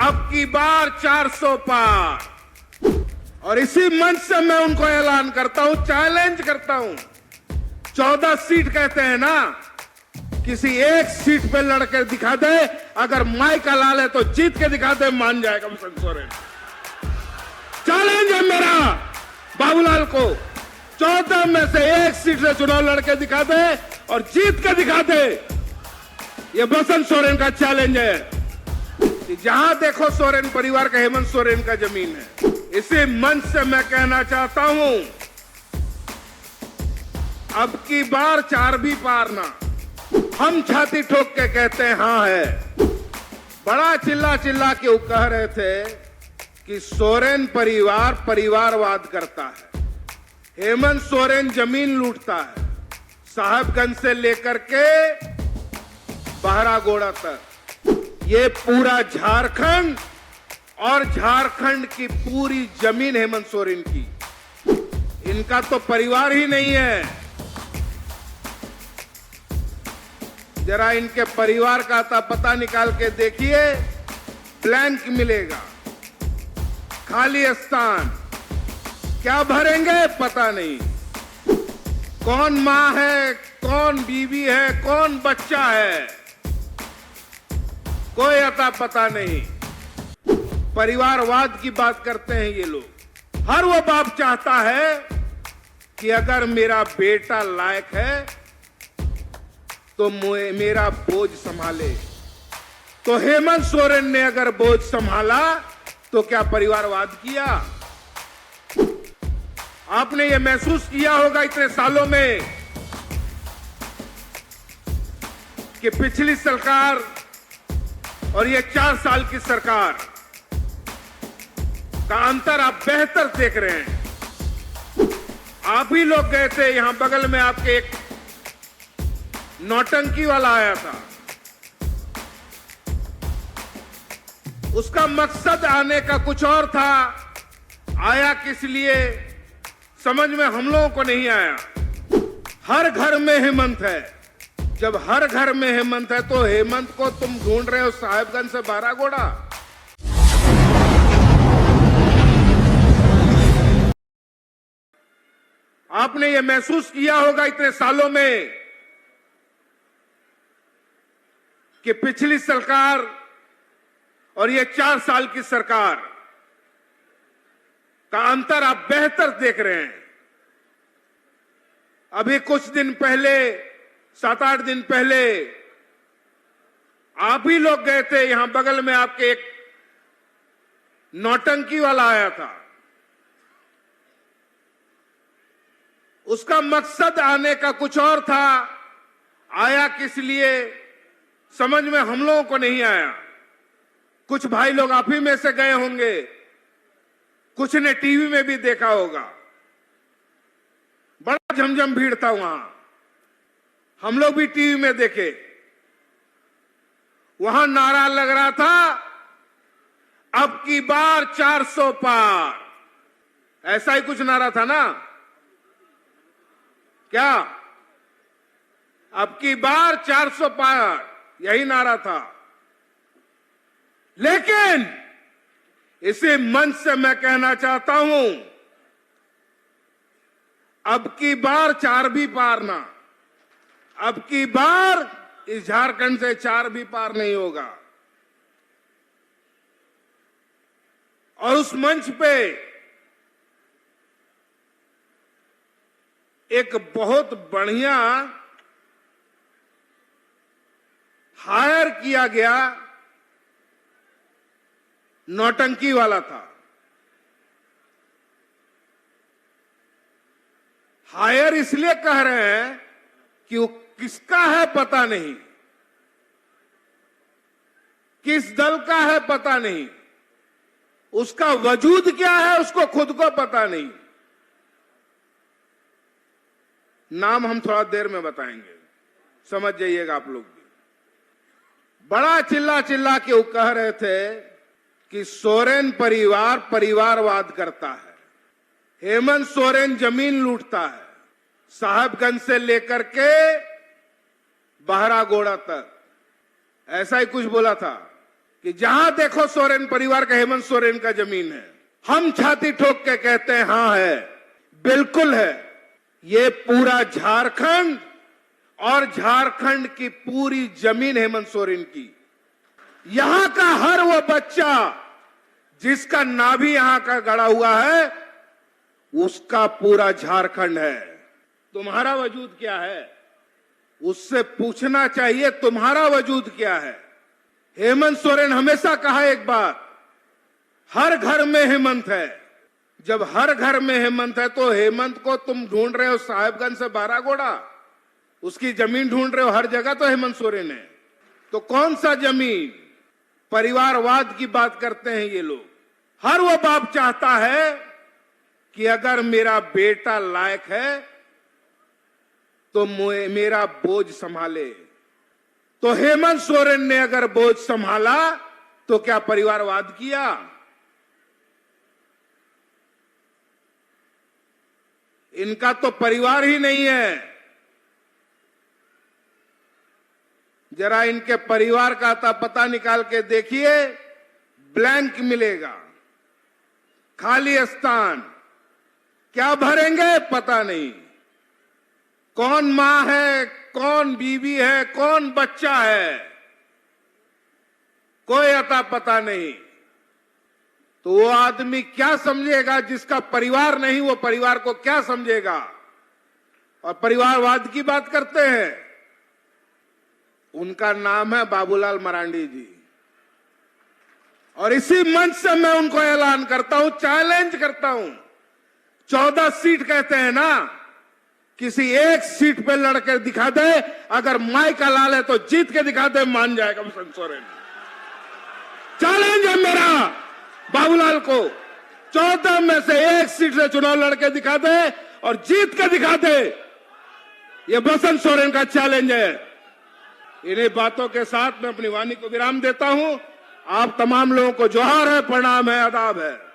अब की बार 400 पार। और इसी मंच से मैं उनको ऐलान करता हूं, चैलेंज करता हूं। 14 सीट कहते हैं ना, किसी एक सीट पे लड़के दिखा दे, अगर माइक हला ले तो जीत के दिखा दे, मान जाएगा हेमंत सोरेन। चैलेंज है मेरा बाबूलाल को, 14 में से एक सीट से चुनाव लड़के दिखा दे और जीत के दिखा दे। ये बसंत सोरेन का चैलेंज है कि जहां देखो सोरेन परिवार का, हेमंत सोरेन का जमीन है। इसी मंच से मैं कहना चाहता हूं, अब की बार 4 भी पार ना। हम छाती ठोक के कहते हैं हां है। बड़ा चिल्ला चिल्ला के कह रहे थे कि सोरेन परिवार परिवारवाद करता है, हेमंत सोरेन जमीन लूटता है, साहबगंज से लेकर के बहरागोड़ा तक ये पूरा झारखंड और झारखंड की पूरी जमीन हेमंत सोरेन की। इनका तो परिवार ही नहीं है। जरा इनके परिवार का आता पता निकाल के देखिए, ब्लैंक मिलेगा, खाली स्थान। क्या भरेंगे पता नहीं। कौन मां है, कौन बीवी है, कौन बच्चा है, कोई अता पता नहीं। परिवारवाद की बात करते हैं ये लोग। हर वो बाप चाहता है कि अगर मेरा बेटा लायक है तो मेरा बोझ संभाले। तो हेमंत सोरेन ने अगर बोझ संभाला तो क्या परिवारवाद किया? आपने ये महसूस किया होगा इतने सालों में कि पिछली सरकार और ये 4 साल की सरकार का अंतर आप बेहतर देख रहे हैं। आप ही लोग गए थे, यहां बगल में आपके एक नौटंकी वाला आया था, उसका मकसद आने का कुछ और था, आया किस लिए समझ में हम लोगों को नहीं आया। हर घर में हेमंत है। जब हर घर में हेमंत है तो हेमंत को तुम ढूंढ रहे हो साहिबगंज से बहरागोड़ा। आपने ये महसूस किया होगा इतने सालों में कि पिछली सरकार और ये 4 साल की सरकार का अंतर आप बेहतर देख रहे हैं। अभी कुछ दिन पहले, 7-8 दिन पहले आप ही लोग गए थे, यहां बगल में आपके एक नौटंकी वाला आया था, उसका मकसद आने का कुछ और था, आया किस लिए समझ में हम लोगों को नहीं आया। कुछ भाई लोग आप ही में से गए होंगे, कुछ ने टीवी में भी देखा होगा। बड़ा झमझम भीड़ था वहां, हम लोग भी टीवी में देखे। वहां नारा लग रहा था, अब की बार 400 पार। ऐसा ही कुछ नारा था ना? क्या अब की बार 400 पार, यही नारा था। लेकिन इसी मंच से मैं कहना चाहता हूं, अब की बार 4 भी पार ना। अब की बार इस झारखंड से 4 भी पार नहीं होगा। और उस मंच पे एक बहुत बढ़िया हायर किया गया नौटंकी वाला था। हायर इसलिए कह रहे हैं कि वो किसका है पता नहीं, किस दल का है पता नहीं, उसका वजूद क्या है उसको खुद को पता नहीं। नाम हम थोड़ा देर में बताएंगे, समझ जाइएगा आप लोग भी। बड़ा चिल्ला चिल्ला के वो कह रहे थे कि सोरेन परिवार परिवारवाद करता है, हेमंत सोरेन जमीन लूटता है, साहबगंज से लेकर के बहरागोड़ा तक, ऐसा ही कुछ बोला था। कि जहां देखो सोरेन परिवार का, हेमंत सोरेन का जमीन है। हम छाती ठोक के कहते हैं हाँ है, बिल्कुल है। ये पूरा झारखंड और झारखंड की पूरी जमीन हेमंत सोरेन की। यहां का हर वो बच्चा जिसका नाभि यहां का गड़ा हुआ है, उसका पूरा झारखंड है। तुम्हारा वजूद क्या है, उससे पूछना चाहिए तुम्हारा वजूद क्या है। हेमंत सोरेन हमेशा कहा एक बात, हर घर में हेमंत है। जब हर घर में हेमंत है तो हेमंत को तुम ढूंढ रहे हो साहेबगंज से बारागोड़ा, उसकी जमीन ढूंढ रहे हो, हर जगह तो हेमंत सोरेन है। तो कौन सा जमीन? परिवारवाद की बात करते हैं ये लोग। हर वो बाप चाहता है कि अगर मेरा बेटा लायक है तो मेरा बोझ संभाले। तो हेमंत सोरेन ने अगर बोझ संभाला तो क्या परिवारवाद किया? इनका तो परिवार ही नहीं है। जरा इनके परिवार का आता पता निकाल के देखिए, ब्लैंक मिलेगा, खाली स्थान। क्या भरेंगे पता नहीं। कौन मां है, कौन बीवी है, कौन बच्चा है, कोई अता पता नहीं। तो वो आदमी क्या समझेगा जिसका परिवार नहीं, वो परिवार को क्या समझेगा? और परिवारवाद की बात करते हैं। उनका नाम है बाबूलाल मरांडी जी। और इसी मंच से मैं उनको ऐलान करता हूं, चैलेंज करता हूं। 14 सीट कहते हैं ना, किसी एक सीट पे लड़कर दिखा दे, अगर माई का लाल है तो जीत के दिखा दे, मान जाएगा हेमंत सोरेन। चैलेंज है मेरा बाबूलाल को, 14 में से एक सीट से चुनाव लड़के दिखा दे और जीत के दिखा दे। ये बसंत सोरेन का चैलेंज है। इन्हीं बातों के साथ मैं अपनी वाणी को विराम देता हूं। आप तमाम लोगों को जोहार है, प्रणाम है, आदाब है।